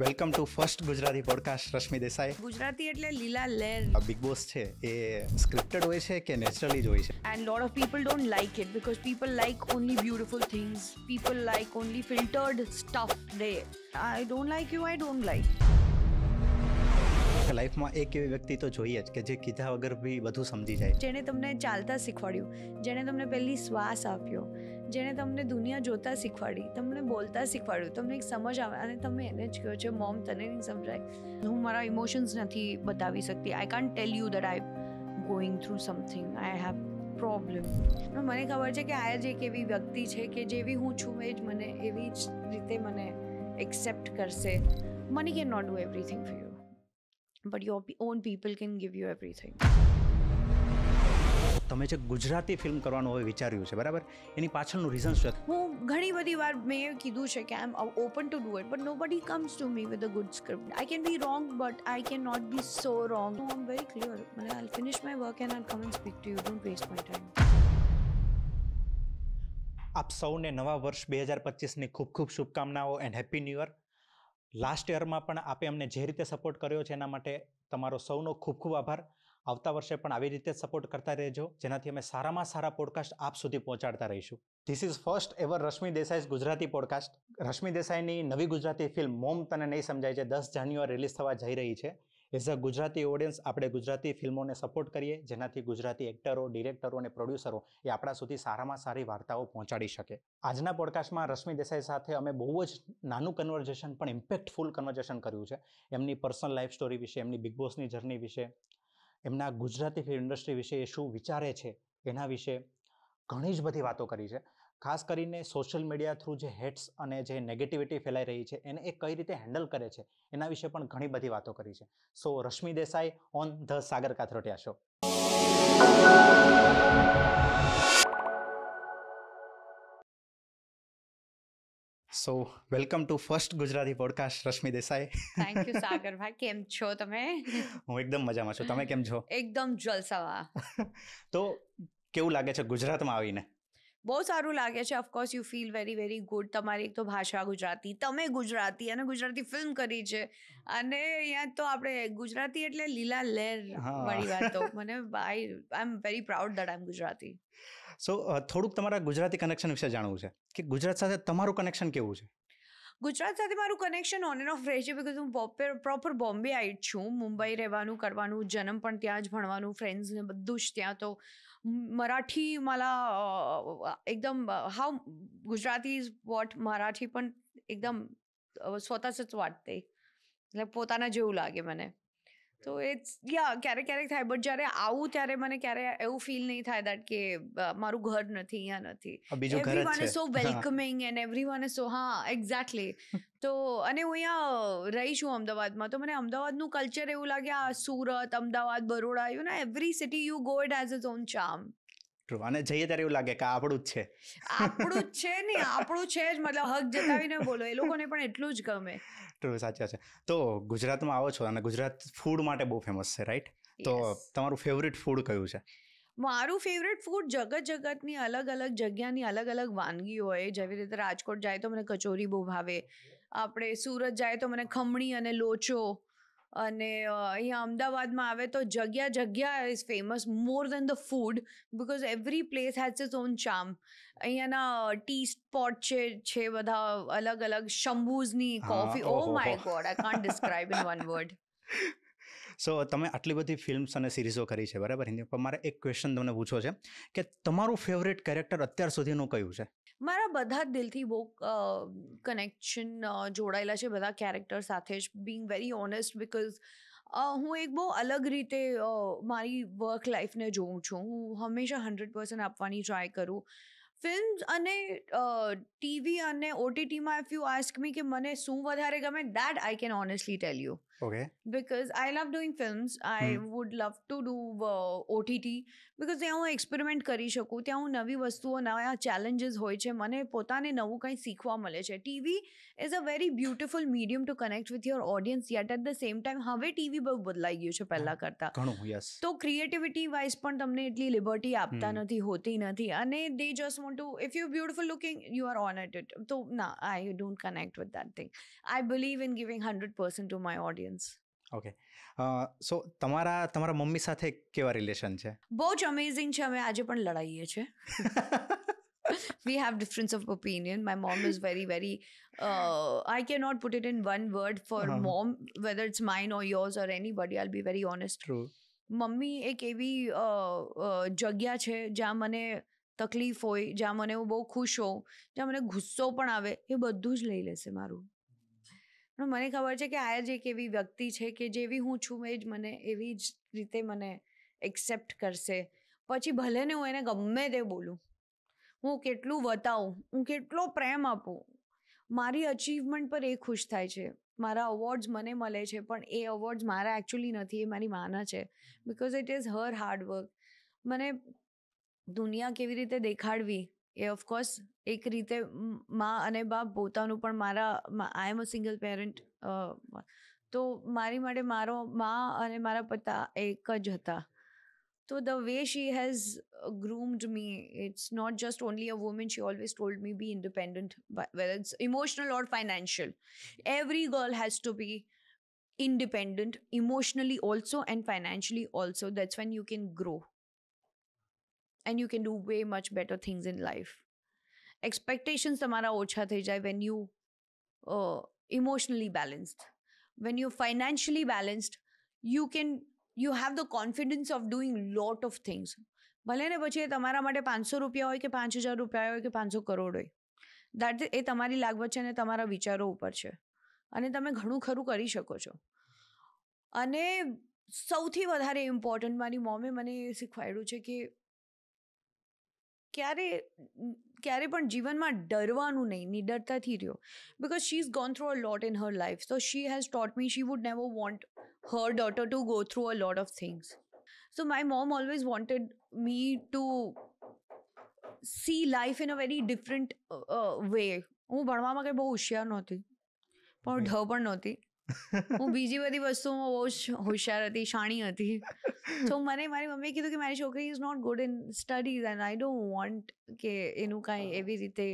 Welcome to first Gujarati podcast Rashmi Desai. Gujarati એટલે લીલા લહેર. બિગ બોસ છે એ સ્ક્રિપ્ટેડ હોય છે કે નેચરલી જ હોય છે? And lot of people don't like it because people like only beautiful things. People like only filtered stuff. I don't like you, I don't like. લાઈફમાં એક એવી વ્યક્તિ તો જોઈએ જ કે જે કીધા વગર બી બધું સમજી જાય. જેણે તમને ચાલતા શીખવાડ્યું, જેણે તમને પહેલી શ્વાસ આપ્યો, જેણે તમને દુનિયા જોતા શીખવાડી, તમને બોલતા શીખવાડ્યું, તમને એક સમજ આવે અને તમે એને જ કહો છો મોમ તને નહીં સમજાય. હું મારા ઇમોશન્સ નથી બતાવી શકતી. I can't tell you that I going through something. I have problem. મને ખબર છે કે આ જ એક એવી વ્યક્તિ છે કે જેવી હું છું એ જ મને એવી જ રીતે મને એક્સેપ્ટ કરશે. Money can not do everything for you, but your own people can give you everything. તમે જે ગુજરાતી ફિલ્મ કરવાનું હવે વિચાર્યું છે, બરાબર, એની પાછળનું રીઝન શું છે? હું ઘણી બધી વાર મેં કીધું છે કે I am open to do it, but nobody comes to me with a good script. I can be wrong, but I cannot be so wrong. I'm very clear. I'll finish my work and I'll come and speak to you. Don't waste my time. આપ સૌને નવા વર્ષ 2025ની ખૂબ ખૂબ શુભકામનાઓ and happy new year. Last યરમાં પણ આપે અમને જે રીતે સપોર્ટ કર્યો છે એના માટે તમારો સૌનો ખૂબ ખૂબ આભાર. આવતા વર્ષે પણ આવી રીતે સપોર્ટ કરતા રહેજો, જેનાથી અમે સારામાં સારા પોડકાસ્ટ આપ સુધી પહોંચાડતા રહીશું. This is first ever Rashmi Desai Gujarati podcast. Rashmi દેસાઈની નવી ગુજરાતી ફિલ્મ મોમ તને નહીં સમજાય છે 10 જાન્યુઆરી રિલીઝ થવા જઈ રહી છે. એઝ અ ગુજરાતી ઓડિયન્સ આપણે ગુજરાતી ફિલ્મોને સપોર્ટ કરીએ, જેનાથી ગુજરાતી એક્ટરો, ડિરેક્ટરો અને પ્રોડ્યુસરો એ આપણા સુધી સારામાં સારી વાર્તાઓ પહોંચાડી શકે. આજના પોડકાસ્ટમાં રશ્મિ દેસાઈ સાથે અમે બહુ જ નાનું કન્વર્ઝેશન પણ ઇમ્પેક્ટફુલ કન્વર્ઝેશન કર્યું છે. એમની પર્સનલ લાઈફ સ્ટોરી વિશે, એમની બિગ બોસની જર્ની વિશે, એમના ગુજરાતી ફિલ્મ ઇન્ડસ્ટ્રી વિશે એ શું વિચારે છે એના વિશે ઘણી જ બધી વાતો કરી છે. ખાસ કરીને સોશિયલ મીડિયા થ્રુ જે હેટ્સ અને જે નેગેટિવિટી ફેલાઈ રહી છે એને એ કઈ રીતે હેન્ડલ કરે છે એના વિશે પણ ઘણી બધી વાતો કરી છે. So Rashmi Desai on the Sagar Kathrotiya show. So welcome to first Gujarati podcast Rashmi Desai. Thank you સાગરભાઈ. કેમ છો તમે? હું એકદમ મજામાં છું. તમે કેમ છો? એકદમ જલસાવા. તો કેવું લાગે છે ગુજરાતમાં આવીને? બહુ સારું લાગે છે. Of course you feel very very good. તમારી એક તો ભાષા ગુજરાતી, તમે ગુજરાતી અને ગુજરાતી ફિલ્મ કરી છે અને અહીંયા તો આપણે ગુજરાતી એટલે લીલા લહેર વાળી વાતો. મને I am very proud that I am Gujarati. So થોડુંક તમારા ગુજરાતી કનેક્શન વિશે જાણવું છે કે ગુજરાત સાથે તમારું કનેક્શન કેવું છે? ગુજરાત સાથે મારું કનેક્શન ઓન એન્ડ ઓફ રહે છે બિકોઝ હું પ્રોપર બોમ્બે આઈટ છું. મુંબઈ રહેવાનું કરવાનું, જન્મ પણ ત્યાં જ, ભણવાનું, ફ્રેન્ડ્સ ને બધું જ ત્યાં. તો મરાઠી मला एकदम हाव गुजराती इज वॉट मराठी पण एकदम स्वतःच वाटते, એટલે પોતાના જેવું લાગે મને. તો ઇટ્સ ક્યારેક થાય, બટ જ્યારે આવું ત્યારે મને ક્યારે એવું ફીલ નહીં થાય દેટ કે મારું ઘર નથી, અહીંયા નથી. Everyone is so welcoming and everyone is so, હા એક્ઝેક્ટલી. તો અને હું અહીંયા રહી છું અમદાવાદમાં, તો મને અમદાવાદનું કલ્ચર એવું લાગે, આ Surat, Ahmedabad, Baroda, you know every city you go it has its own charm. અને જઈએ ત્યારે એવું લાગે કે આપણું જ છે. આપણું જ છે ને, આપણું છે જ, મતલબ હક જતાવીને બોલો, એ લોકોને પણ એટલું જ ગમે. ટ્રુ, સાચા છે. તો ગુજરાતમાં આવો છો અને ગુજરાત ફૂડ માટે બહુ ફેમસ છે, રાઈટ? તો તમારું ફેવરિટ ફૂડ કયું છે? મારું ફેવરેટ ફૂડ જગતની અલગ અલગ જગ્યાની અલગ અલગ વાનગીઓ હોય. જેવી રીતે રાજકોટ જાય તો મને કચોરી બહુ ભાવે, આપણે સુરત જાય તો મને ખમણી અને લોચો, અને અહીંયા અમદાવાદમાં આવે તો જગ્યા is famous more than the food because every place has its own charm. અહીંયાના ટી સ્પોટ છે બધા અલગ અલગ. શંભુઝની coffee, oh my god, I can't describe in one word. So તમે આટલી બધી ફિલ્મ્સ અને સિરીઝો કરી છે, બરાબર? પણ મારે એક ક્વેશ્ચન તમને પૂછવો છે કે તમારું ફેવરેટ કેરેક્ટર અત્યાર સુધીનું કયું છે? મારા બધા જ દિલથી બહુ કનેક્શન જોડાયેલા છે બધા કેરેક્ટર સાથે જ, બિંગ વેરી ઓનેસ્ટ, બિકોઝ હું એક બહુ અલગ રીતે મારી વર્ક લાઈફને જોઉં છું. હું હંમેશા 100% આપવાની ટ્રાય કરું. ફિલ્મ્સ અને ટીવી અને ઓટીટીમાં ઇફ યુ આસ્ક મી કે મને શું વધારે ગમે, that I can honestly tell you. Okay. Because I love doing films. I would love to do OTT because ત્યાં હું એક્સપેરિમેન્ટ કરી શકું, ત્યાં હું નવી વસ્તુઓ, નવા ચેલેન્જીસ હોય છે, મને પોતાને નવું કંઈ શીખવા મળે છે. TV is a very beautiful medium to connect with your audience, yet at the same time હવે ટીવી બહુ બદલાઈ ગયું છે પહેલાં કરતાં. તો ક્રિએટિવિટી વાઇઝ પણ તમને એટલી લિબર્ટી આપતા નથી, હોતી નથી, અને દે just want to, if you're beautiful looking, you are on at it. So, nah, I don't connect with that thing. I believe in giving 100% to my audience. Okay, સો તમારા mummy સાથે કેવા રિલેશન છે? બહુ જ અમેઝિંગ છે. અમે આજે પણ લડાઈએ છીએ. We have difference of opinion. My mom is very, very, I cannot put it in one word for mom, whether it's mine or yours or anybody, I'll be very honest. True. Mummy એક એવી જગ્યા છે જ્યાં મને તકલીફ હોય, જ્યાં મને હું બહુ ખુશ હોઉં, જ્યાં મને ગુસ્સો પણ આવે, એ બધું જ લઈ લેશે મારું. પણ મને ખબર છે કે આ જ એક એવી વ્યક્તિ છે કે જેવી હું છું એ જ મને એવી જ રીતે મને એક્સેપ્ટ કરશે. પછી ભલે ને હું એને ગમે તે બોલું, હું કેટલું બતાવું, હું કેટલો પ્રેમ આપું, મારી અચીવમેન્ટ પર એ ખુશ થાય છે. મારા અવોર્ડ્સ મને મળે છે, પણ એ અવોર્ડ્સ મારા એકચ્યુઅલી નથી, એ મારી માના છે. Because it is her hard work. મને દુનિયા કેવી રીતે દેખાડવી એ ઓફકોર્સ એક રીતે મા અને બાપ પોતાનું પણ આઈ એમ અ સિંગલ પેરેન્ટ, તો મારી માટે મારો મા અને મારા પિતા એક જ હતા. So the way she has groomed me, it's not just only a woman. She always told me be independent, whether it's emotional or financial. Every girl has to be independent emotionally also and financially also. That's when you can grow and you can do way much better things in life. Expectations tamara ocha thai jai when you emotionally balanced. When you're financially balanced, you have the confidence of doing lot of things. ભલે ને પછી એ તમારા માટે 500 રૂપિયા હોય કે 5000 રૂપિયા હોય કે 500 કરોડ હોય, દેટ એ તમારી લાગવત છે અને તમારા વિચારો ઉપર છે, અને તમે ઘણું ખરું કરી શકો છો. અને સૌથી વધારે ઇમ્પોર્ટન્ટ મારી મમ્મીએ મને એ શીખવાડ્યું છે કે ક્યારે પણ જીવનમાં ડરવાનું નહીં, નિડરતાથી રહ્યો. Because she is gone through a lot in her life. So she has taught me she would never want her daughter to go through a lot of things. So my mom always wanted me to see life in a very different way. હું ભણવામાં કંઈ બહુ હોશિયાર નહોતી, પણ ઢ પણ નહોતી. હું બીજી બધી વસ્તુમાં બહુ જ હોશિયાર હતી, શાણી હતી. તો મને મારી મમ્મીએ કીધું કે મારી છોકરી is not good in studies and I don't want કે એનું કાંઈ એવી રીતે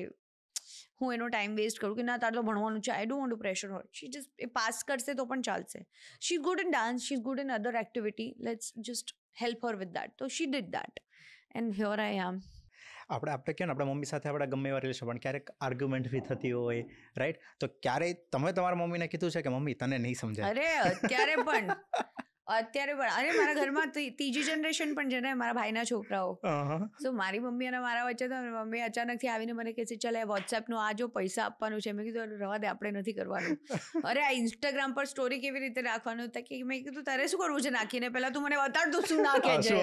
હું એનો ટાઈમ વેસ્ટ કરું કે ના તારે તો ભણવાનું છે. I don't want to pressure her. She just એ પાસ કરશે તો પણ ચાલશે. She is good in dance, she is good in other activity, let's just help her with that. તો she did that and here I am. આપણે કહે ને આપણા મમ્મી સાથે આપણે ગમે એવા રિલેશન, પણ ક્યારેક આર્ગ્યુમેન્ટ બી થતી હોય, રાઈટ? તો ક્યારેય તમે તમારા મમ્મીને કીધું છે કે મમ્મી તને નહીં સમજાય? અરે અત્યારે પણ અરે મારા ઘરમાં ત્રીજી જનરેશન પણ છે ને, મારા ભાઈના છોકરાઓ. સો મારી મમ્મી અને મારા વચ્ચે તો મમ્મી અચાનકથી આવીને મને કહે છે ચાલ વોટ્સએપનું આ જો પૈસા આપવાનું છે. મેં કીધું રવા દે, આપણે નથી કરવાનું. અરે આ ઇન્સ્ટાગ્રામ પર સ્ટોરી કેવી રીતે રાખવાનું હતા કે મેં કીધું તારે શું કરવું છે નાખીને, પહેલા તું મને બતાડ તું શું નાખે છે.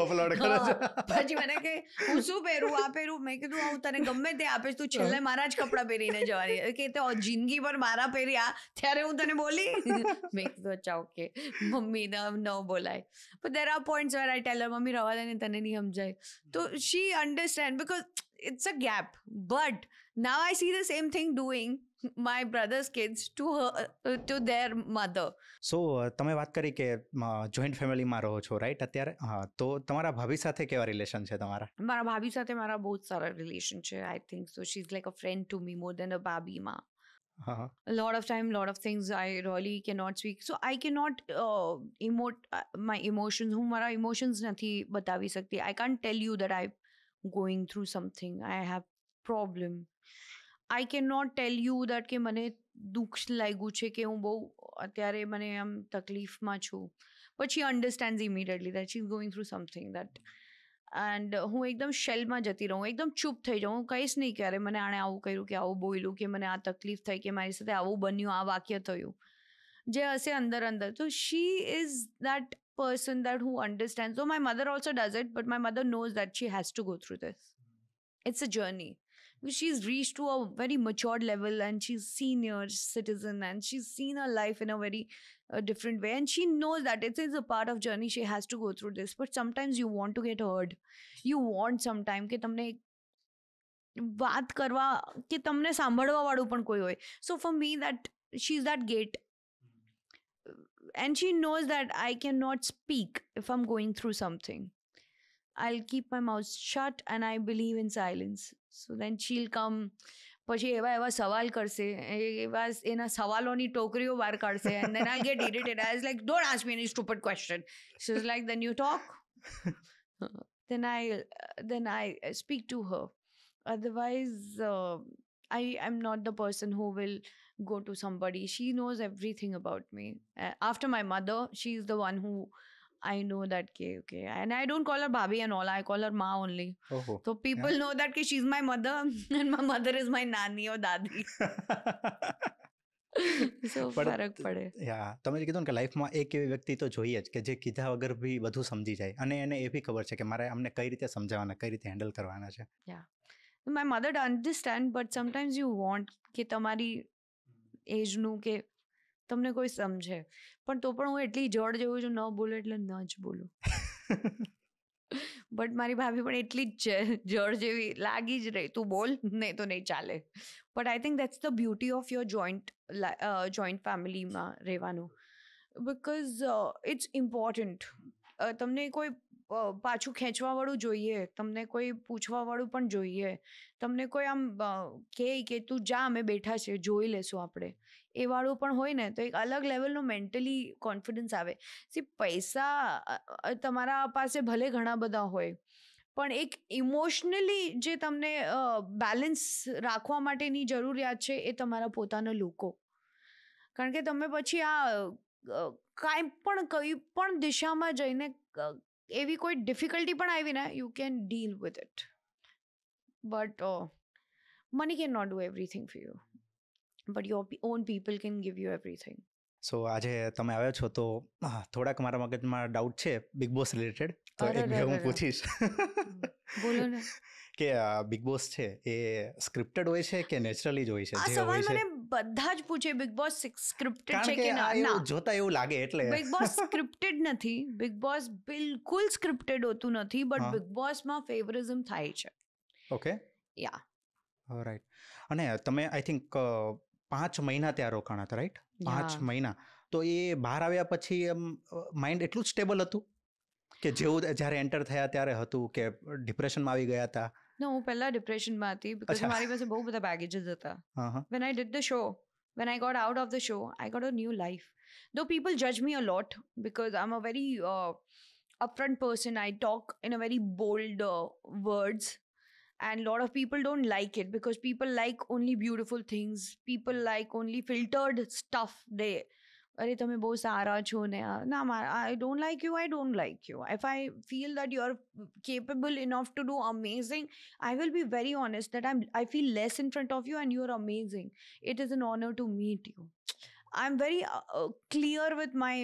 પછી મને કે હું શું પહેરું, આ પહેરું. મેં કીધું હું તને ગમે તે આપીશ, તું છેલ્લે મારા જ કપડાં પહેરીને જવાની કે તે જિંદગી પર મારા પહેર્યા ત્યારે હું તને બોલી. મેં કીધું અચ્છા ઓકે મમ્મી ન બોલાય. But there are points where I tell her, mummy રવા દે ને તને નહીં સમજાય. તો she understand because it's a gap. But now I see the same thing doing my brother's kids to their mother. સો તમે વાત કરી કે જોઈન્ટ ફેમિલીમાં રહો છો, રાઈટ? અત્યારે હા, તો તમારા ભાભી સાથે કેવા રિલેશન છે તમારા? મારા ભાભી સાથે મારા બહુ જ સારા રિલેશન છે. I think so. She's like a friend to me more than a ભાભી માં. A lot of time, lot of things I really cannot speak. So I cannot emote my emotions. હું મારા emotions નથી બતાવી શકતી. I can't tell you that I'm going through something. I have problem. I cannot tell you that કે મને દુઃખ લાગ્યું છે કે હું બહુ અત્યારે મને આમ તકલીફમાં છું. But she understands immediately that she's going through something that and હું એકદમ શેલમાં જતી રહું, એકદમ ચૂપ થઈ જાઉં. હું કહીશ નહીં કે અરે મને આણે આવું કર્યું કે આવું બોલ્યું કે મને આ તકલીફ થઈ કે મારી સાથે આવું બન્યું, આ વાક્ય થયું, જે હશે અંદર અંદર. તો she is that person that who understands. So my mother also does it, but my mother knows that she has to go through this. It's a journey. She's reached to a very matured level and she's senior citizen and she's seen her life in a very different way and she knows that it is a part of journey. She has to go through this, but sometimes you want to get heard. You want sometime કે તમને વાત કરવા કે તમને સાંભળવા વાળું પણ કોઈ હોય. So for me that she's that gate and she knows that I cannot speak if I'm going through something. I'll keep my mouth shut and I believe in silence. So then she'll come. પછી એવા એવા સવાલ કરશે, એવા એના સવાલોની ટોકરીઓ બહાર કાઢશે, and then I'll get irritated. I was like, don't ask me any stupid question. She's like, then you talk. then I speak to her. Otherwise, I'm not the person who will go to somebody. She knows everything about me. After my mother, she's the one who I know that okay, and I don't call her bhabhi and all. I call her ma only. ઓહો. So people know that she's my mother and my mother is my nani or dadi. So ફરક પડે. યા તમે જે કીધું ને કે લાઈફમાં એક એવી વ્યક્તિ તો જોઈએ જ કે જે કીધા વગર બી બધું સમજી જાય અને એને એ બી ખબર છે કે મારે અમને કઈ રીતે સમજાવવાના, કઈ રીતે હેન્ડલ કરવાના છે. My mother understand, but sometimes you want કે તમારી એજનું કે તમને કોઈ સમજે, પણ તો પણ હું એટલી જડ જેવું છું, ન બોલું એટલે ન જ બોલું. બટ મારી ભાભી પણ એટલી જ છે, જડ જેવી લાગી જ રહી, તું બોલ નહીં તો નહીં ચાલે. But I think that's the beauty of your joint ફેમિલીમાં રહેવાનું, બિકોઝ ઇટ્સ ઇમ્પોર્ટન્ટ. તમને કોઈ પાછું ખેંચવાવાળું જોઈએ, તમને કોઈ પૂછવાવાળું પણ જોઈએ, તમને કોઈ આમ કે તું જા અમે બેઠા છે જોઈ લેશું આપણે, એ વાળું પણ હોય ને તો એક અલગ લેવલનું મેન્ટલી કોન્ફિડન્સ આવે. સી પૈસા તમારા પાસે ભલે ઘણા બધા હોય, પણ એક ઇમોશનલી જે તમને બેલેન્સ રાખવા માટેની જરૂરિયાત છે એ તમારા પોતાના લોકો. કારણ કે તમે પછી આ કઈ પણ દિશામાં જઈને એવી કોઈ ડિફિકલ્ટી પણ આવી ને, you can deal with it. But money cannot do everything for you, but your own people can give you everything. સો આજે તમે આવ્યા છો તો થોડાક મારા મગજમાં ડાઉટ છે બિગ બોસ રિલેટેડ, તો એક બે હું પૂછીશ. બોલો ને. કે બિગ બોસ છે એ સ્ક્રિપ્ટેડ હોય છે કે નેચરલી જ હોય છે? આ સવાલ મને બધા જ પૂછે, બિગ બોસ સ્ક્રિપ્ટેડ છે કે ના. જોતા એવું લાગે એટલે. બિગ બોસ સ્ક્રિપ્ટેડ નથી, બિગ બોસ બિલકુલ સ્ક્રિપ્ટેડ હોતું નથી, બટ બિગ બોસમાં ફેવરિઝમ થાય છે. ઓકે. યા રાઈટ. અને તમે આઈ થિંક 5 મહિના ત્યાં રોકાણા હતા, રાઈટ? 5 મહિના. તો એ બહાર આવ્યા પછી માઇન્ડ એટલું જ સ્ટેબલ હતું કે જેવું જ્યારે એન્ટર થયા ત્યારે હતું કે ડિપ્રેશનમાં આવી ગયા હતા? હું પહેલા ડિપ્રેશનમાં હતી, બીકોઝ મારી પાસે બહુ બધા બેગેજીસ હતા. When I did the show, when I got out of the show, I got a new life. Though people judge me a lot because I'm a very upfront person. I talk in a very bold words. And a lot of people don't like it because people like only beautiful things. People like only filtered stuff. અરે તમે બહુ સારા છો ને, ના I don't like you, I don't like you. If I feel that you're capable enough to do amazing, I will be very honest that I feel less in front of you and you're amazing. It is an honor to meet you. I'm very clear with my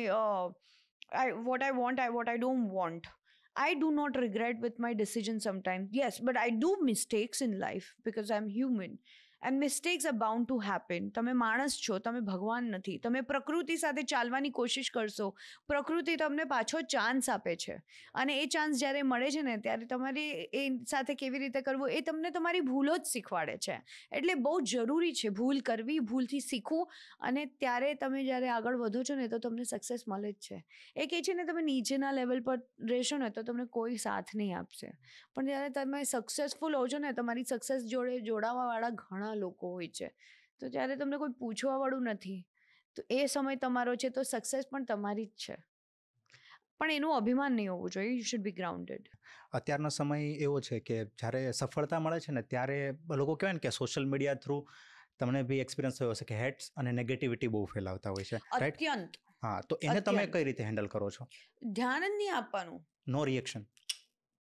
what I want, what I don't want. I do not regret with my decisions sometimes. Yes, but I do mistakes in life because I'm human. And mistakes are bound to happen. તમે માણસ છો, તમે ભગવાન નથી. તમે પ્રકૃતિ સાથે ચાલવાની કોશિશ કરશો, પ્રકૃતિ તમને પાછો ચાન્સ આપે છે, અને એ ચાન્સ જ્યારે મળે છે ને ત્યારે તમારે એ સાથે કેવી રીતે કરવું એ તમને તમારી ભૂલો જ શીખવાડે છે. એટલે બહુ જરૂરી છે ભૂલ કરવી, ભૂલથી શીખવું, અને ત્યારે તમે જ્યારે આગળ વધો છો ને તો તમને સક્સેસ મળે જ છે. એ કહે છે ને તમે નીચેના લેવલ પર રહેશો ને તો તમને કોઈ સાથ નહીં આપશે, પણ જ્યારે તમે સક્સેસફુલ હો છો ને તમારી સક્સેસ જોડે જોડાવાવાળા ઘણા લોકો હોય છે, તો જ્યારે તમને કોઈ પૂછવાવાળું નથી તો એ સમય તમારો છે, તો સક્સેસ પણ તમારી જ છે. પણ એનું અભિમાન નહીં હોવું જોઈએ. You should be grounded. અત્યારનો સમય એવો છે કે જ્યારે સફળતા મળે છે ને ત્યારે લોકો કહેવાય ને કે સોશિયલ મીડિયા થ્રુ તમને બી એક્સપિરિયન્સ થયો હશે કે હેટ્સ અને નેગેટિવિટી બહુ ફેલાવતા હોય છે, રાઈટ? અત્યંત. હા, તો એને તમે કઈ રીતે હેન્ડલ કરો છો? ધ્યાન જ નહીં આપવાનું. No reaction.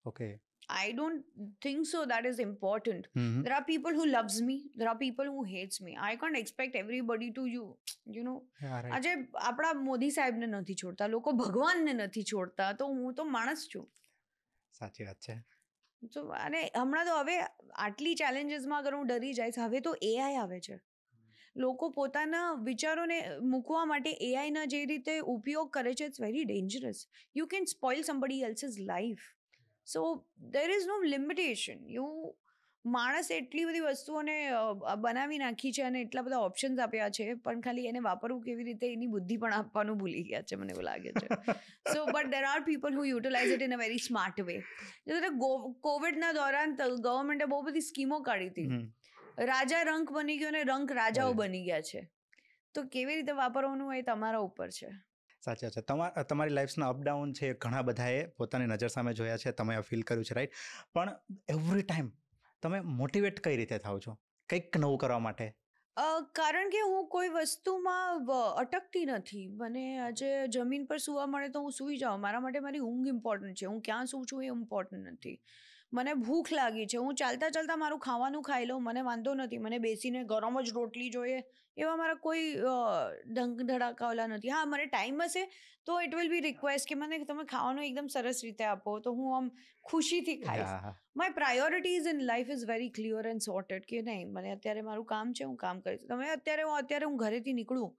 Okay. I don't think so that is important. There are people who loves me, there are people who hates me. I can't expect everybody to you know. આજે આપણા મોદી સાહેબને નથી છોડતા, લોકો ભગવાનને નથી છોડતા, તો હું તો માણસ છું. સાચી વાત છે. તો અને હમણાં તો હવે આટલી ચેલેન્જીસમાં અગર હું ડરી જઈશ, હવે તો AI આવે છે. લોકો પોતાના વિચારોને મૂકવા માટે એઆઈના જે રીતે ઉપયોગ કરે છે, it's very dangerous. You can spoil somebody else's life. So there is no limitation. માણસ એટલી બધી વસ્તુઓને બનાવી નાખી છે અને એટલા બધા ઓપ્શન્સ આપ્યા છે, પણ ખાલી એને વાપરવું કેવી રીતે એની બુદ્ધિ પણ આપવાનું ભૂલી ગયા છે, મને એવું લાગે છે. So but there are people who utilise it in a very smart way. કોવિડના દોરાન ગવર્મેન્ટે બહુ બધી સ્કીમો કાઢી હતી. હમ. રાજા રંક બની ગયો ને રંક રાજાઓ અરે. બની ગયા છે. તો કેવી રીતે વાપરવાનું એ તમારા ઉપર છે. સાચા છે. તમારી લાઈફના અપડાઉન છે ઘણા બધાએ પોતાની નજર સામે જોયા છે, તમે ફીલ કર્યું છે, રાઈટ? પણ એવરી ટાઈમ તમે મોટિવેટ કઈ રીતે થાવ છો કંઈક નવું કરવા માટે? કારણ કે હું કોઈ વસ્તુમાં અટકતી નથી. મને આજે જમીન પર સૂવા મળે તો હું સૂઈ જાઉં. મારા માટે મારી ઊંઘ ઇમ્પોર્ટન્ટ છે. હું ક્યાં સૂવું છું એ ઇમ્પોર્ટન્ટ નથી. મને ભૂખ લાગી છે, હું ચાલતા ચાલતા મારું ખાવાનું ખાઈ લઉં, મને વાંધો નથી. મને બેસીને ગરમ જ રોટલી જોઈએ એવા મારા કોઈ ઢંગ ધડાકાવાલા નથી. હા, મને ટાઈમ હશે તો ઇટ વિલ બી રિક્વેસ્ટ કે મને તમે ખાવાનું એકદમ સરસ રીતે આપો, તો હું આમ ખુશીથી ખાઈશ. હા. My priorities in life is very clear and sorted કે નહીં, મને અત્યારે મારું કામ છે, હું કામ કરીશ. અત્યારે હું ઘરેથી નીકળું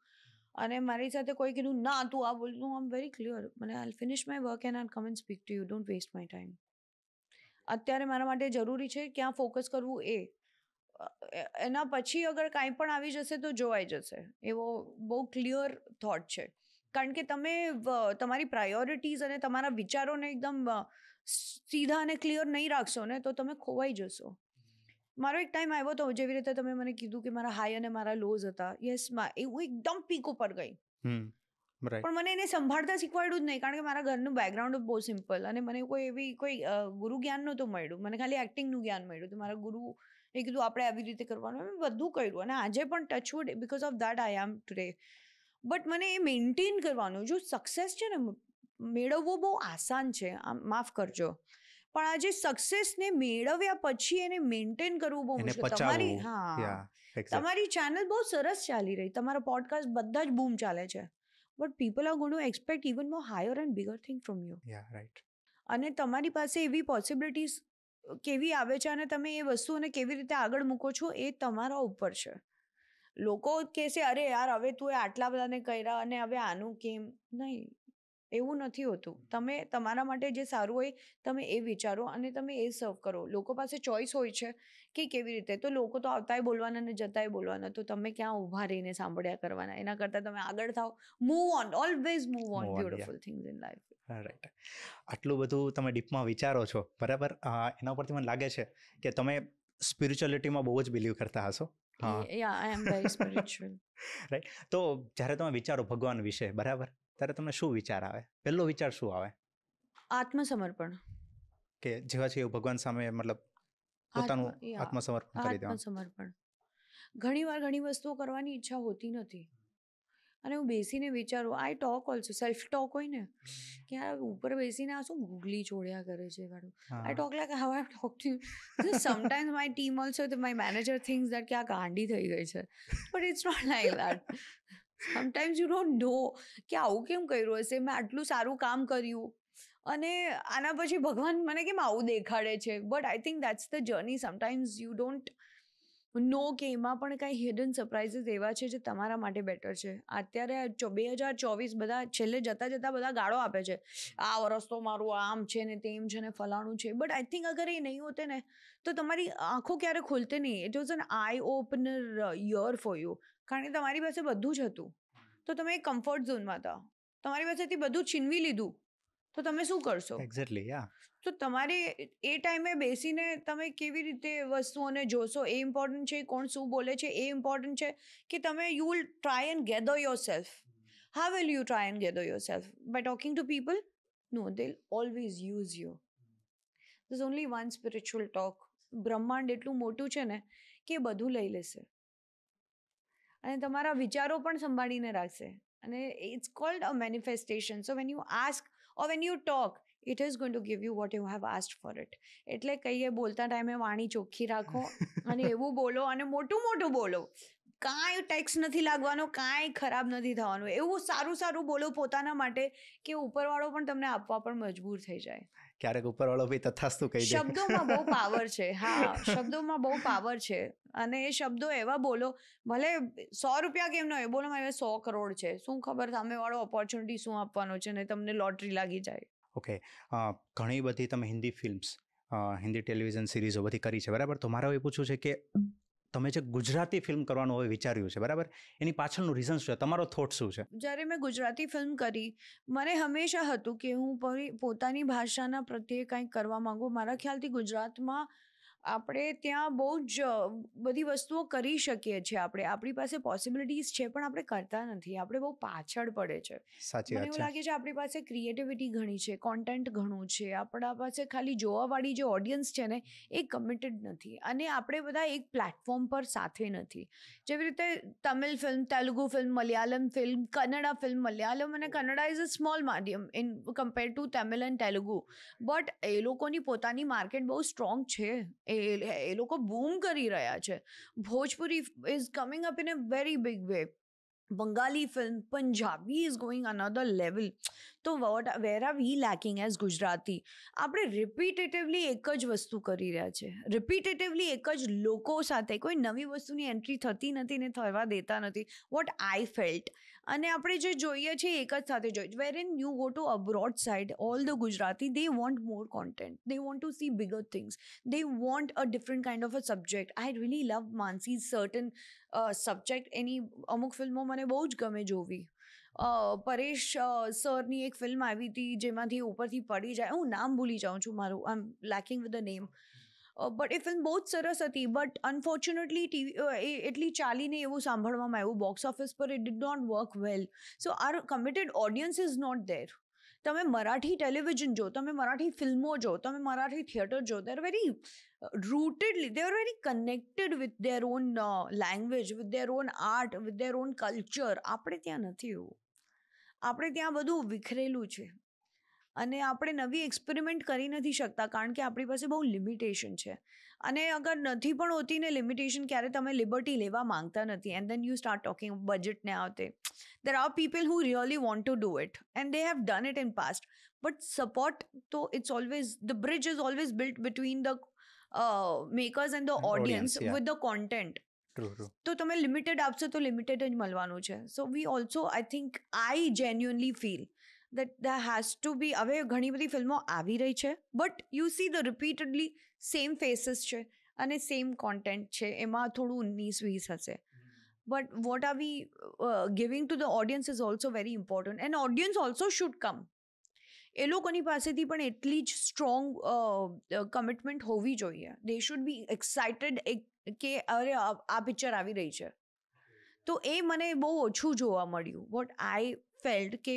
અને મારી સાથે કોઈ કીધું ના તું આ બોલ, હું આમ વેરી ક્લિયર, મને I finish my work and I come and speak to you, don't waste my time. અત્યારે મારા માટે જરૂરી છે ક્યાં ફોકસ કરવું એ. એના પછી અગર કાંઈ પણ આવી જશે તો જોવાઈ જશે, એવો બહુ ક્લિયર થોટ છે. કારણ કે તમે તમારી પ્રાયોરિટીઝ અને તમારા વિચારોને એકદમ સીધા અને ક્લિયર નહીં રાખશો ને તો તમે ખોવાઈ જશો. મારો એક ટાઈમ આવ્યો હતો, જેવી રીતે તમે મને કીધું કે મારા હાઈ અને મારા લોઝ હતા. યસ, હું એકદમ પીક ઉપર ગઈ. પણ મને એને સંભાળતા શીખવાડ્યું જ નહીં, કારણ કે મારા ઘરનું બેકગ્રાઉન્ડ બહુ સિમ્પલ અને મને કોઈ ગુરુ જ્ઞાન નહોતું મળ્યું. મને ખાલી એક્ટિંગનું જ્ઞાન મળ્યું. તો મારા ગુરુ એ કીધું આપણે આવી રીતે કરવાનું, મેં બધું કર્યું અને આજે પણ touchwood because of that I am today. But મને એ મેન્ટેન કરવાનું, જો સક્સેસ છે ને મેળવવો બહુ આસાન છે, માફ કરજો, પણ આજે સક્સેસને મેળવ્યા પછી એને મેન્ટેન કરવું બહુ મુશ્કેલ. તમારી ચેનલ બહુ સરસ ચાલી રહી, તમારા પોડકાસ્ટ બધા જ બૂમ ચાલે છે, but people are going to expect even more higher and bigger thing from you. Right. અને તમારી પાસે એવી પોસિબિલિટીઝ કેવી આવે છે અને તમે એ વસ્તુઓને કેવી રીતે આગળ મૂકો છો એ તમારા ઉપર છે. લોકો કહેશે અરે યાર હવે તું આટલા બધાને કર્યા અને હવે આનું કેમ, નહીં, એવું નથી હોતું. તમે તમારા માટે જે સારું હોય તમે એ વિચારો અને તમે એ સર્વ કરો. લોકો પાસે ચોઈસ હોય છે કે કેવી રીતે, તો લોકો તો આવતાય બોલવાના ને જતાય બોલવાના, તો તમે ક્યાં ઊભા રહીને સાંભળ્યા કરવાના? એના કરતાં તમે આગળ થાઓ, move on, always move on, beautiful things in life. Right. આટલું બધું તમે ડીપમાં વિચારો છો, બરાબર? એના ઉપરથી મને લાગે છે કે તમે સ્પિરિચ્યુઅલિટીમાં બહુ જ બિલીવ કરતા હશો. યા, આઈ એમ વેરી સ્પિરિચ્યુઅલ. રાઈટ. તો જ્યારે તમે વિચારો ભગવાન વિશે, બરાબર, ત્યારે તમને શું વિચાર આવે? પહેલો વિચાર શું આવે? આત્મસમર્પણ. કે જેવા છે એવું ભગવાન સામે, મતલબ પોતાનું આત્મસમર્પણ કરી દેવાનું. આત્મસમર્પણ. ઘણીવાર ઘણી વસ્તુઓ કરવાની ઈચ્છા હોતી નથી અને હું બેસીને વિચારું, I talk also, self talk હોય ને કે યાર ઉપર બેસીને આ શું ગુગલી છોડ્યા કરે છે વાળું. I talk like how I talk to you. Sometimes my team also, my manager thinks that કે આ ગાંડી થઈ ગઈ છે, but it's not like that. Sometimes you don't know કે આવું કેમ કર્યું હશે, મેં આટલું સારું કામ કર્યું અને આના પછી ભગવાન મને કેમ આવું દેખાડે છે. But I think that's the journey. Sometimes you don't know કે એમાં પણ કાંઈ હિડન સરપ્રાઇઝીસ એવા છે જે તમારા માટે બેટર છે. અત્યારે 2024 બધા છેલ્લે જતાં બધા ગાળો આપે છે, આ વરસ તો મારું આમ છે ને તેમ છે ને ફલાણું છે. બટ આઈ થિંક અગર એ નહીં હોતે ને તો તમારી આંખો ક્યારે ખુલતે નહીં. It was an eye opener year for you. કારણ કે તમારી પાસે બધું જ હતું તો તમે એક કમ્ફર્ટ ઝોનમાં હતા. તમારી પાસેથી બધું છીનવી લીધું તો તમે શું કરશો? એક્ઝેક્ટલી, યા. તો તમારે એ ટાઈમે બેસીને તમે કેવી રીતે વસ્તુઓને જોશો એ ઇમ્પોર્ટન્ટ છે. કોણ શું બોલે છે એ ઇમ્પોર્ટન્ટ છે કે તમે you will try and gather yourself. How will you try and gather yourself? By talking to people? No, they will always use you. There is only one spiritual talk. બ્રહ્માંડ એટલું મોટું છે ને કે બધું લઈ લેશે અને તમારા વિચારો પણ સંભાળીને રાખશે. અને it's called a manifestation. So when you ask or when you talk, it is going to give you what you have asked for it. એટલે કહીએ બોલતા ટાઈમે વાણી ચોખ્ખી રાખો અને એવું બોલો અને મોટું બોલો. કાંઈ ટેક્સ નથી લાગવાનો, કાંઈ ખરાબ નથી થવાનું. એવું સારું બોલો પોતાના માટે કે ઉપરવાળો પણ તમને આપવા પણ મજબૂર થઈ જાય. ક્યારેક ઉપરવાળો બી તથાસ્તુ કહી દે. શબ્દોમાં બહુ પાવર છે. હા, શબ્દોમાં બહુ પાવર છે અને એ શબ્દો એવા બોલો, ભલે 100 રૂપિયા કેમ ન હોય, બોલો મારે 100 કરોડ છે, શું ખબર સામેવાળો ઓપોર્ચ્યુનિટી શું આપવાનો છે ને તમને લોટરી લાગી જાય. ઓકે. ઘણી બધી તમે હિન્દી ફિલ્મ્સ હિન્દી ટેલિવિઝન સિરીઝો બધી કરી છે, બરાબર? તો મારે એ પૂછવું છે કે તમે જે ગુજરાતી ફિલ્મ કરવાનું હવે વિચાર્યું છે, બરાબર, એની પાછળનું રીઝન શું છે? તમારો થોટ શું છે? જ્યારે મેં ગુજરાતી ફિલ્મ કરી, મને હંમેશા હતું કે હું પોતાની ભાષાના પ્રત્યે કંઈક કરવા માંગુ. મારા ખ્યાલથી ગુજરાતમાં આપણે ત્યાં બહુ જ બધી વસ્તુઓ કરી શકીએ છીએ. આપણી પાસે પોસિબિલિટીઝ છે, પણ આપણે કરતા નથી. આપણે બહુ પાછળ પડે છે. સાચી મને વાત એવું છે. લાગે છે આપણી પાસે ક્રિએટિવિટી ઘણી છે, કોન્ટેન્ટ ઘણું છે, આપણા પાસે ખાલી જોવાવાળી જે ઓડિયન્સ છે ને એ કમિટેડ નથી, અને આપણે બધા એક પ્લેટફોર્મ પર સાથે નથી. જેવી રીતે Tamil film, Telugu film, Malayalam film, Kannada film. Malayalam અને કન્નડા ઇઝ અ સ્મોલ માધ્યમ in compare to Tamil and Telugu, but એ લોકોની પોતાની માર્કેટ બહુ સ્ટ્રોંગ છે. એ લોકો બૂમ કરી રહ્યા છે. Bhojpuri is coming up in a very big way. Bengali film, Punjabi is going another level. તો where are we lacking as Gujarati? આપણે રિપીટેટિવલી એક જ વસ્તુ કરી રહ્યા છે, રિપીટેટિવલી એક જ લોકો સાથે, કોઈ નવી વસ્તુની એન્ટ્રી થતી નથી ને થવા દેતા નથી, વોટ આઈ ફેલ્ટ. અને આપણે જે જોઈએ છે એક જ સાથે જોઈએ. Where in you go to abroad side, all the Gujarati, they want more content, they want to see bigger things, they want a different kind of a subject. I really love Mansi's certain subject. એની અમુક ફિલ્મો મને બહુ જ ગમે જોવી. પરેશ સરની એક film આવી હતી જેમાંથી ઉપરથી પડી જાય, હું નામ ભૂલી જાઉં છું, મારું I am lacking with the name, but એ ફિલ્મ બહુ જ સરસ હતી. બટ અનફોર્ચ્યુનેટલી ટીવી એટલી ચાલીને એવું સાંભળવામાં આવ્યું બોક્સ ઓફિસ પર, it did not work well. So are committed audience is not there. તમે મરાઠી ટેલિવિઝન જો, તમે મરાઠી ફિલ્મો જો, તમે મરાઠી થિયેટર જો, they are very rootedly, they are very connected with their own language, with their own art, with their own culture. આપણે ત્યાં નથી એવું. આપણે ત્યાં બધું વિખરેલું છે, અને આપણે નવી એક્સપેરિમેન્ટ કરી નથી શકતા કારણ કે આપણી પાસે બહુ લિમિટેશન છે. અને અગર નથી પણ હોતી ને લિમિટેશન, ક્યારે તમે લિબર્ટી લેવા માંગતા નથી, and then you start talking બજેટને આવતે. There are people who really want to do it and they have done it in past, but support, so it's always, the bridge is always built between the makers and the audience, yeah. with the content. True. તો તમે limited આપશો તો limited જ મળવાનું છે. So we also, I think, I genuinely feel that there has to be, હવે ઘણી બધી ફિલ્મો આવી રહી છે, but you see the repeatedly same faces છે અને સેમ કોન્ટેન્ટ છે, એમાં થોડું 19-20 હશે. But what are we giving to the audience is also very important, and audience also should come. એ લોકોની પાસેથી પણ એટલી જ સ્ટ્રોંગ કમિટમેન્ટ હોવી જોઈએ. દે શુડ બી એક્સાઇટેડ કે અરે આ પિક્ચર આવી રહી છે. તો એ મને બહુ ઓછું જોવા મળ્યું. વોટ આઈ ફેલ્ટ કે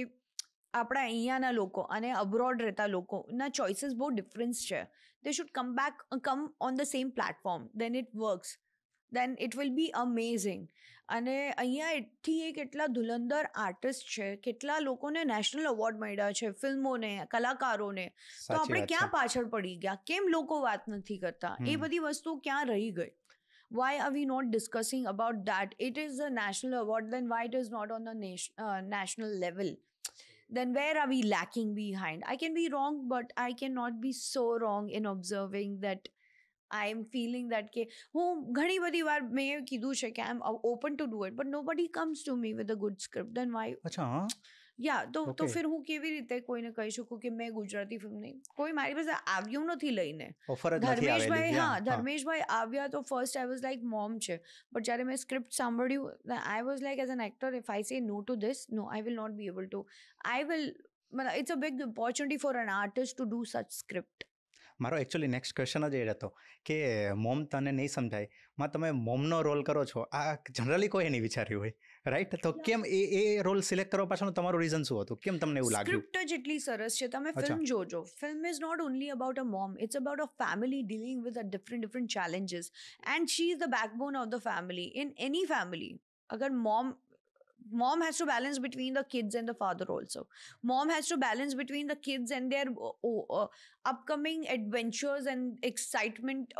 આપણા અહીંયાના લોકો અને અબ્રોડ રહેતા લોકોના ચોઇસીસ બહુ ડિફરન્સ છે. They should come on the same platform, then it works, then it will be amazing. અને અહીંયા એથી કેટલા ધુલંધર આર્ટિસ્ટ છે, કેટલા લોકોને નેશનલ એવોર્ડ મળ્યા છે, ફિલ્મોને, કલાકારોને. તો આપણે ક્યાં પાછળ પડી ગયા? કેમ લોકો વાત નથી કરતા? એ બધી વસ્તુ ક્યાં રહી ગઈ? Why are we not discussing about that? It is a national award, then why it is not on the national level? Then where are we lacking behind? I can be wrong, but I cannot be so wrong in observing that I am feeling that કે હું ઘણી બધી વાર મેં કીધું છે કે I am open to do it, but nobody comes to me with a good script. Then why? અચ્છા, હા. યા તો ફિર હું કેવી રીતે કોઈને કહી શકું કે મેં ગુજરાતી ફિલ્મ નહીં, કોઈ મારી પાસે આવ્યું નથી લઈને. ઓફર જ નથી આવેલી. ધર્મેશભાઈ આવ્યા તો first I was like mom છે, બટ જ્યારે મેં સ્ક્રિપ્ટ સાંભળ્યું, I was like as an actor, if I say no to this, no, I will not be able to. I will, it's a big opportunity for an artist to do such script. મારો actually next question જ એ હતો કે mom તને નહીં સમજાય, માં તમે મોમનો રોલ કરો છો, આ જનરલી કોઈ નહીં વિચાર્યું હોય, રાઈટ? તો કેમ એ રોલ સિલેક્ટ કરવા પાછળનું તમારું રીઝન શું હતું? કેમ તમને એવું લાગ્યું? સ્ક્રિપ્ટ જ એટલી સરસ છે. તમે ફિલ્મ જોજો. Film is not only about a mom, it's about a family dealing with a different challenges, and she is the backbone of the family. In any family, અગર mom has to balance between the kids and the father also. Mom has to balance between the kids and their upcoming adventures and excitement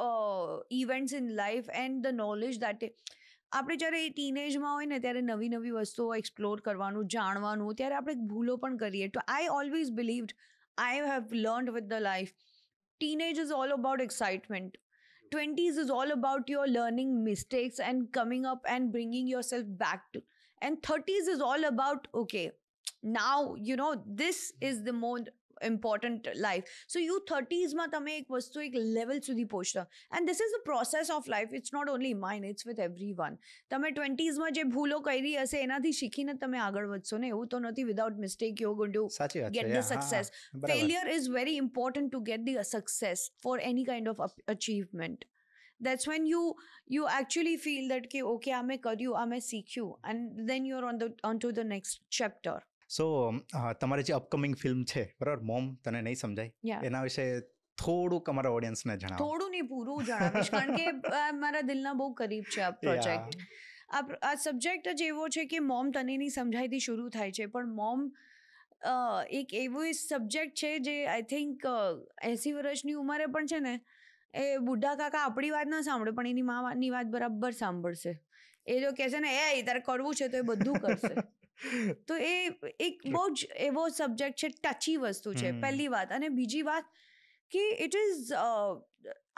events in life, and the knowledge that આપણે જ્યારે એ ટીનેજમાં હોય ને ત્યારે નવી નવી વસ્તુઓ explore કરવાનું, જાણવાનું, ત્યારે આપણે ભૂલો પણ કરીએ. તો I always believed, I have learned with the life, teenage is all about excitement. 20s is all about your learning mistakes and coming up and bringing yourself back to, and 30s is all about, okay, now you know this is the more important life. So you 30sમાં તમે એક વસ્તુ એક level સુધી પહોંચતા, and this is a process of life. It's not only mine, it's with everyone. તમે 20sમાં જે ભૂલો કરી હશે એનાથી શીખીને તમે આગળ વધશો ને, એવું તો નથી without mistake you going to સાચી વાત get છે. the Yeah, હા, success. બરાબર. Failure is very important to get the success for any kind of achievement. That's when you actually feel that કે okay આ મેં કર્યું, આ મેં શીખ્યું, and then you're on to the next chapter. સો તમારી જે અપકમિંગ ફિલ્મ છે બરાબર, મોમ તને નહીં સમજાય, Yeah. એના વિશે થોડુંક અમારા ઓડિયન્સને જણાવો. થોડું નહીં પૂરું જણાવીશ કારણ કે મારા દિલના બહુ કરીબ છે આ પ્રોજેક્ટ. આ સબ્જેક્ટ જ એવો છે કે મોમ તને નહીં સમજાયથી શરૂ થાય છે, પણ મોમ એક એવો સબ્જેક્ટ છે જે આઈ થિંક 80 વર્ષની ઉંમરે પણ છે ને, એ બુઢા કાકા આપણી વાત ના સાંભળે પણ એની માની વાત બરાબર સાંભળશે. એ જો કહેશે ને એ તારે કરવું છે તો એ બધું કરશે. તો એ એક બહુ જ એવો સબ્જેક્ટ છે, ટચી વસ્તુ છે પહેલી વાત. અને બીજી વાત કે ઇટ ઇઝ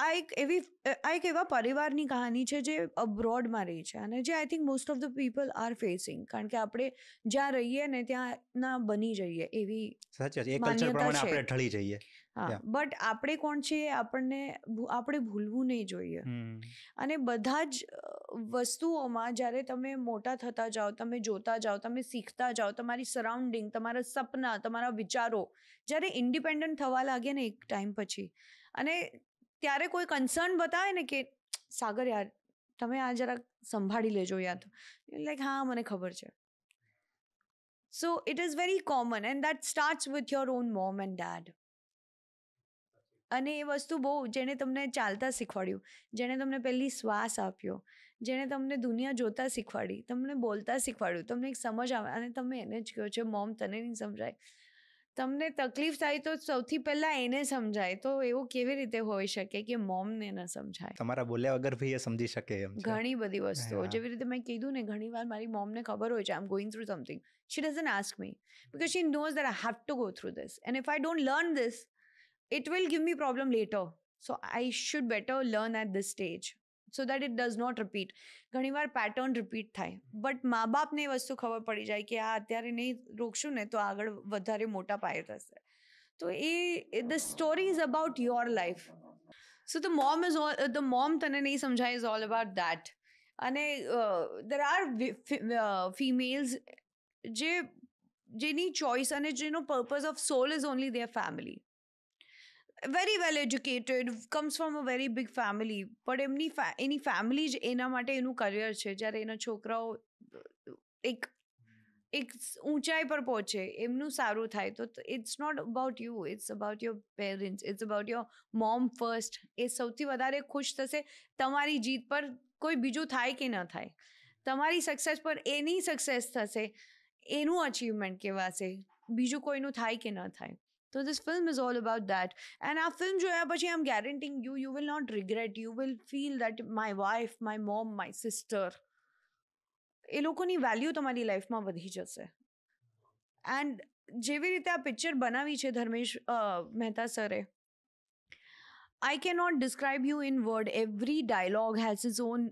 આ એક એવા પરિવારની કહાની છે જે અબ્રોડમાં રહી છે અને જે I think most of the people are facing, કારણ કે આપણે જ્યાં રહીએ ને ત્યાં ના બની જઈએ એવી સાચી વાત છે. એ કલ્ચર પ્રમાણે આપણે ઢળી જઈએ. હા, બટ આપણે કોણ છીએ આપણે ભૂલવું નહીં જોઈએ. અને બધા જ વસ્તુઓમાં જ્યારે તમે મોટા થતા જાઓ, તમે જોતા જાઓ, તમે શીખતા જાઓ, તમારી સરાઉન્ડિંગ, તમારા સપના, તમારા વિચારો જ્યારે ઇન્ડિપેન્ડન્ટ થવા લાગે ને એક ટાઈમ પછી, અને ત્યારે કોઈ કન્સર્ન બતાવે ને કે સાગર યાર તમે આ જરા સંભાળી લેજો યાર, લાઈક હા મને ખબર છે. So it is very common and that starts with your own mom and dad. અને એ વસ્તુ બહુ, જેણે તમને ચાલતા શીખવાડ્યું, જેણે તમને પહેલી શ્વાસ આપ્યો, જેણે તમને દુનિયા જોતા શીખવાડી, તમને બોલતા શીખવાડ્યું, તમને એક સમજ આવે અને તમે એને જ કહો છો મોમ તને નહીં સમજાય. તમને તકલીફ થાય તો સૌથી પહેલાં એને સમજાય, તો એવું કેવી રીતે હોઈ શકે કે મોમને ન સમજાય? તમારા બોલ્યા વગર બી એ સમજી શકે એમ છે. ઘણી બધી વસ્તુઓ, જેવી રીતે મેં કીધું ને, ઘણી વાર મારી મોમને ખબર હોય છે I am going through something, she doesn't ask me because she knows that I have to go through this, and if I don't learn this it will give me problem later, so I should better learn at this stage so that it does not repeat. ઘણીવાર pattern repeat થાય, but મા બાપને એ વસ્તુ ખબર પડી જાય કે આ અત્યારે નહીં રોકશું ને તો આગળ વધારે મોટા પાયે થશે. તો એ the story is about your life. So the mom તને નહીં સમજાય ઇઝ ઓલ અબાઉટ દેટ. અને દેર આર ફિમેલ્સ જેની ચોઇસ અને જેનો purpose of soul is only their family. very well educated, comes from a very big family, પણ એની family જ એના માટે એનું કરિયર છે. જ્યારે એના છોકરાઓ એક ઊંચાઈ પર પહોંચે, એમનું સારું થાય, તો it's not about you, it's about your parents, it's about your mom first. એ સૌથી વધારે ખુશ થશે તમારી જીત પર, કોઈ બીજું થાય કે ન થાય. તમારી સક્સેસ પર એની સક્સેસ થશે, એનું અચીવમેન્ટ કહેવાશે, બીજું કોઈનું થાય કે ન થાય. So this film is all about that. And આ film જોયા પછી I'm guaranteeing you will not regret. You will feel that my wife, my mom, my sister, એ લોકોની વેલ્યુ તમારી લાઈફમાં વધી જશે. એન્ડ જેવી રીતે આ પિક્ચર બનાવી છે ધર્મેશ મહેતા સરે, I cannot describe you in word. Every dialogue has its own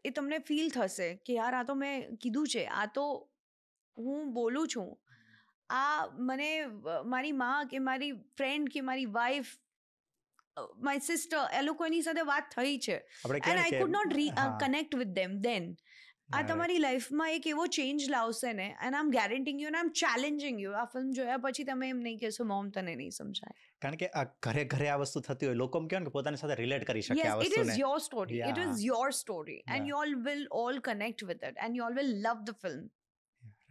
એ તમને ફીલ થશે કે યાર આ તો મેં કીધું છે, આ તો હું બોલું છું, આ મને મારી માં કે મારી ફ્રેન્ડ કે મારી વાઈફ, માય સિસ્ટર, એ લોકો એની સાથે વાત થઈ છે and I could not connect with them then. આ તમારી લાઈફમાં એક એવો ચેન્જ લાવશે ને, and I am guaranteeing you and I am challenging you. આ ફિલ્મ જોયા પછી તમે એમ નહીં કહેશો મોમ તને નહીં સમજાય. કારણ કે આ ઘરે ઘરે આ વસ્તુ થતી હોય, લોકો એમ કહે ને પોતાની સાથે રિલેટ કરી શકે આ Yes, it વસ્તુને. is your story. It is your story, and you all will all connect with it, and you all will love the film.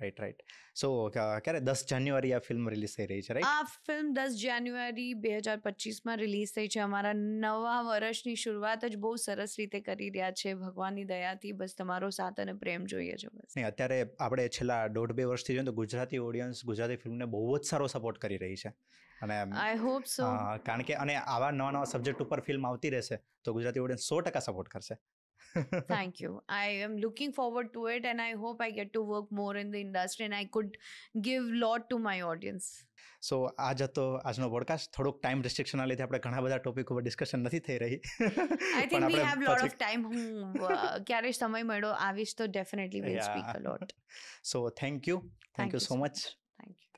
Right. So ક્યારે 10 જાન્યુઆરી આ ફિલ્મ રિલીઝ થઈ રહી છે, રાઈટ? આ ફિલ્મ 10 જાન્યુઆરી 2025માં રિલીઝ થઈ છે. અમારા નવા વર્ષની શરૂઆત જ બહુ સરસ રીતે કરી રહ્યા છે ભગવાનની દયાથી. બસ તમારો સાથ અને પ્રેમ જોઈએ છે બસ. નહીં, અત્યારે આપણે છેલ્લા 1.5-2 વર્ષથી જોઈએ તો ગુજરાતી ઓડિયન્સ ગુજરાતી ફિલ્મને બહુ જ સારો સપોર્ટ કરી રહી છે. અને આઈ હોપ સો. કારણ કે અને આવા નવા સબ્જેક્ટ ઉપર ફિલ્મ આવતી રહેશે તો ગુજરાતી ઓડિયન્સ 100% સપોર્ટ કરશે. Thank you. I am looking forward to it, and I hope I get to work more in the industry and I could give lot to my audience. સો આજ હતો આજનો podcast. થોડુંક time રિસ્ટ્રિક્શનના લીધે આપણે ઘણા બધા topic ઉપર ડિસ્કશન નથી થઈ રહી. I think we have lot of time. હું ક્યારે સમય મળ્યો આવીશ તો definitely we'll speak a lot. So thank you so much. Thank you.